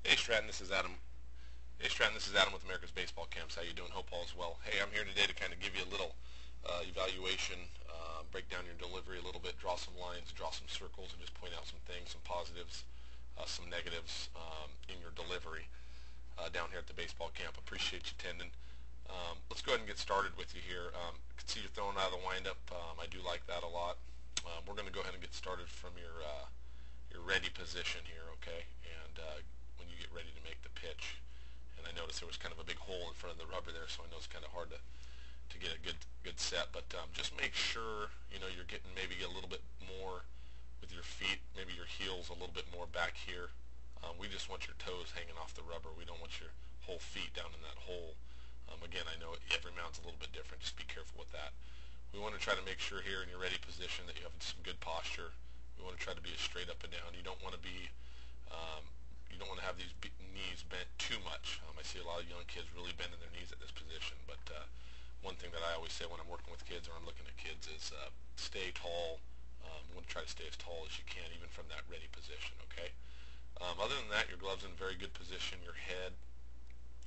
Hey Stratton, this is Adam. Hey Stratton, this is Adam with America's Baseball Camps. How you doing? Hope all is well. Hey, I'm here today to kind of give you a little evaluation, break down your delivery a little bit, draw some lines, draw some circles, and just point out some things, some positives, some negatives in your delivery down here at the baseball camp. Appreciate you attending. Let's go ahead and get started with you here. I can see you're throwing out of the windup. I do like that a lot. We're going to go ahead and get started from your ready position here, okay? And when you get ready to make the pitch. And I noticed there was kind of a big hole in front of the rubber there, so I know it's kind of hard to get a good set. But just make sure you're getting maybe a little bit more with your feet, maybe your heels a little bit more back here. We just want your toes hanging off the rubber. We don't want your whole feet down in that hole. Again, I know every mount's a little bit different. Just be careful with that. We want to try to make sure here in your ready position that you have some good posture. We want to try to be as straight up and down. You don't want to be you don't want to have these knees bent too much. I see a lot of young kids really bending their knees at this position, but one thing that I always say when I'm working with kids or I'm looking at kids is stay tall. You want to try to stay as tall as you can, even from that ready position, okay? Other than that, your glove's in a very good position. Your head,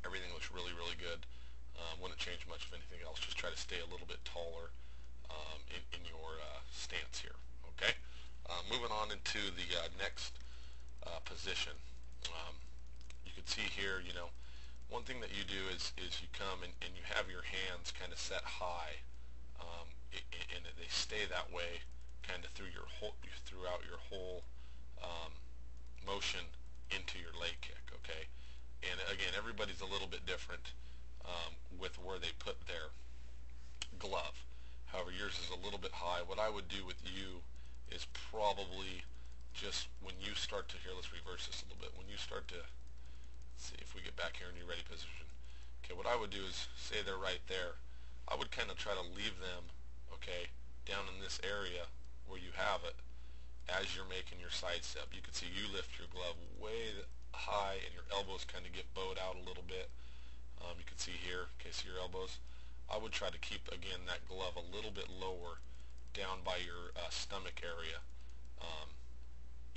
everything looks really, really good. Wouldn't change much of anything else. Just try to stay a little bit taller in your stance here, okay? Moving on into the next position. You can see here, one thing that you do is you come and you have your hands kind of set high, and they stay that way kind of throughout your whole motion into your leg kick, okay? And again, everybody's a little bit different with where they put their glove. However, yours is a little bit high. What I would do with you is probably just when you start to, here, let's reverse this a little bit. When you start to, let's see if we get back here in your ready position. Okay, what I would do is, say they're right there, I would kind of try to leave them, okay, down in this area where you have it as you're making your side step. You can see you lift your glove way high and your elbows kind of get bowed out a little bit. You can see here, okay, see your elbows. I would try to keep, again, that glove a little bit lower down by your stomach area.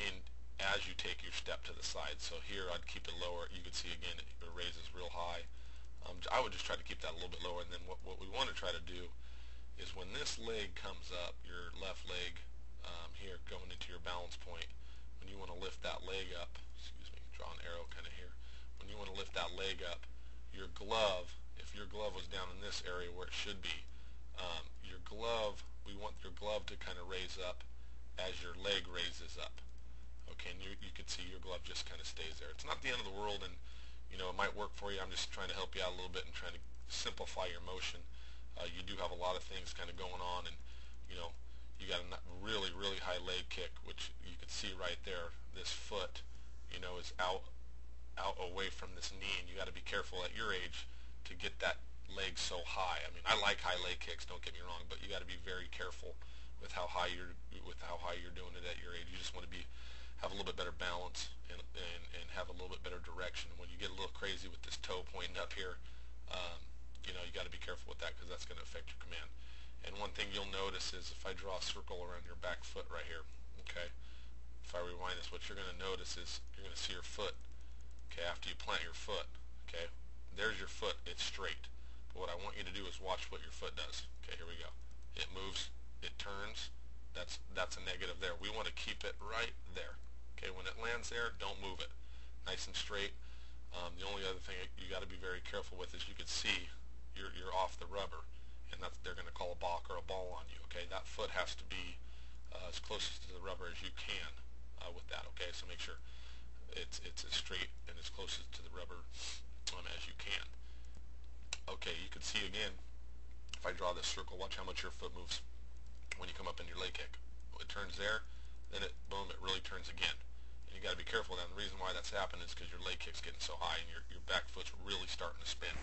And as you take your step to the side. So here I'd keep it lower. You can see again it raises real high. I would just try to keep that a little bit lower, and then what we want to try to do is when this leg comes up, your left leg here going into your balance point, when you want to lift that leg up, excuse me, draw an arrow kind of here, when you want to lift that leg up, your glove, if your glove was down in this area where it should be, your glove, we want your glove to kind of raise up as your leg raises up. Okay, and you can see your glove just kind of stays there. It's not the end of the world, and it might work for you. I'm just trying to help you out a little bit and trying to simplify your motion. You do have a lot of things kind of going on, and you got a really, really high leg kick, which you can see right there. This foot, is out away from this knee, and you got to be careful at your age to get that leg so high. I mean, I like high leg kicks, don't get me wrong, but you got to be very careful with how high you're doing it at your age. You just want to have a little bit better balance and have a little bit better direction. When you get a little crazy with this toe pointing up here, you got to be careful with that because that's going to affect your command. And one thing you'll notice is if I draw a circle around your back foot right here, okay, if I rewind this, what you're going to notice is you're going to see your foot, okay, after you plant your foot, okay, there's your foot, it's straight. But what I want you to do is watch what your foot does. Okay, here we go. It moves, it turns, that's a negative there. We want to keep it right there. Okay, when it lands there, don't move it. Nice and straight. The only other thing you got to be very careful with is you can see you're off the rubber, and they're going to call a balk or a ball on you. Okay, that foot has to be as close to the rubber as you can with that. Okay, so make sure it's as straight and as close to the rubber as you can. Okay, you can see again, if I draw this circle, watch how much your foot moves when you come up in your leg kick. It turns there, then boom, it really turns again. And you got to be careful now. The reason why that's happened is because your leg kick's getting so high and your back foot's really starting to spin.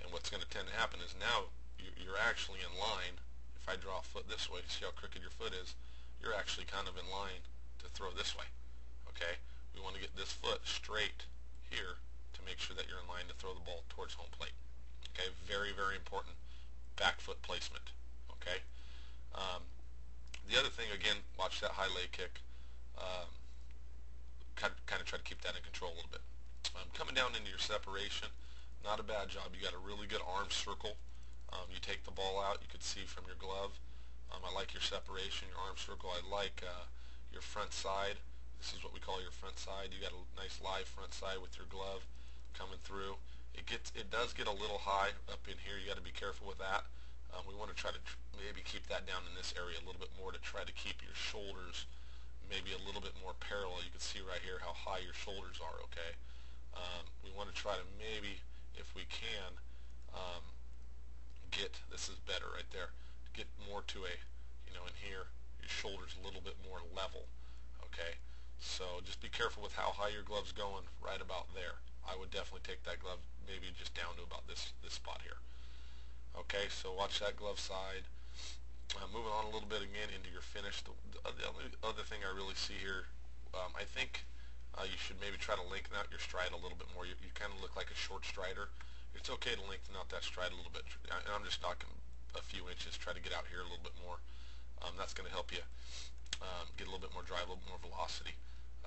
And what's going to tend to happen is now you're actually in line. If I draw a foot this way, see how crooked your foot is, you're actually kind of in line to throw this way. Okay? We want to get this foot straight here to make sure that you're in line to throw the ball towards home plate. Okay? Very, very important back foot placement. Okay? The other thing, again, watch that high leg kick. Kind of try to keep that in control a little bit. Coming down into your separation, not a bad job. You got a really good arm circle. You take the ball out, you could see from your glove. I like your separation, your arm circle. I like your front side. This is what we call your front side. You got a nice live front side with your glove coming through. It does get a little high up in here. You got to be careful with that. We want to try to maybe keep that down in this area a little bit more to try to keep your shoulders maybe a little bit more parallel. You can see right here how high your shoulders are, okay? We want to try to maybe, if we can, this is better right there, get more to a, in here, your shoulders a little bit more level, okay? So just be careful with how high your glove's going right about there. I would definitely take that glove maybe just down to about this spot here. Okay, so watch that glove side. Moving on a little bit again into your finish. The only other thing I really see here, I think you should maybe try to lengthen out your stride a little bit more. You kind of look like a short strider. It's okay to lengthen out that stride a little bit. I'm just knocking a few inches, try to get out here a little bit more. That's going to help you get a little bit more drive, a little bit more velocity.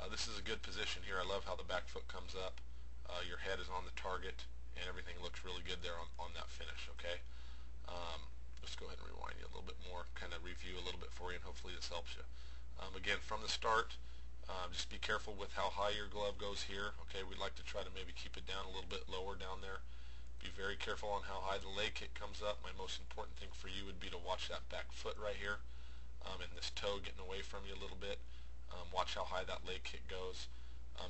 This is a good position here. I love how the back foot comes up. Your head is on the target, and everything looks really good there on that finish, okay? Let's go ahead and rewind you a little bit more, kind of review a little bit for you, and hopefully this helps you. Again, from the start, just be careful with how high your glove goes here, okay? We'd like to try to maybe keep it down a little bit lower down there. Be very careful on how high the leg kick comes up. My most important thing for you would be to watch that back foot right here, and this toe getting away from you a little bit. Watch how high that leg kick goes.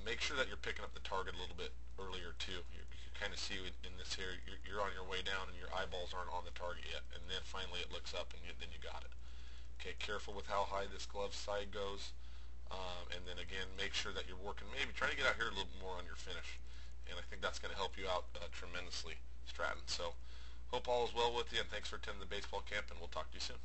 Make sure that you're picking up the target a little bit earlier too. You kind of see in this here, you're on your way down and your eyeballs aren't on the target yet, and then finally it looks up and then you got it. Okay, careful with how high this glove side goes, and then again, make sure that you're working, maybe try to get out here a little bit more on your finish, and I think that's going to help you out tremendously, Straton. So hope all is well with you, and thanks for attending the baseball camp, and we'll talk to you soon.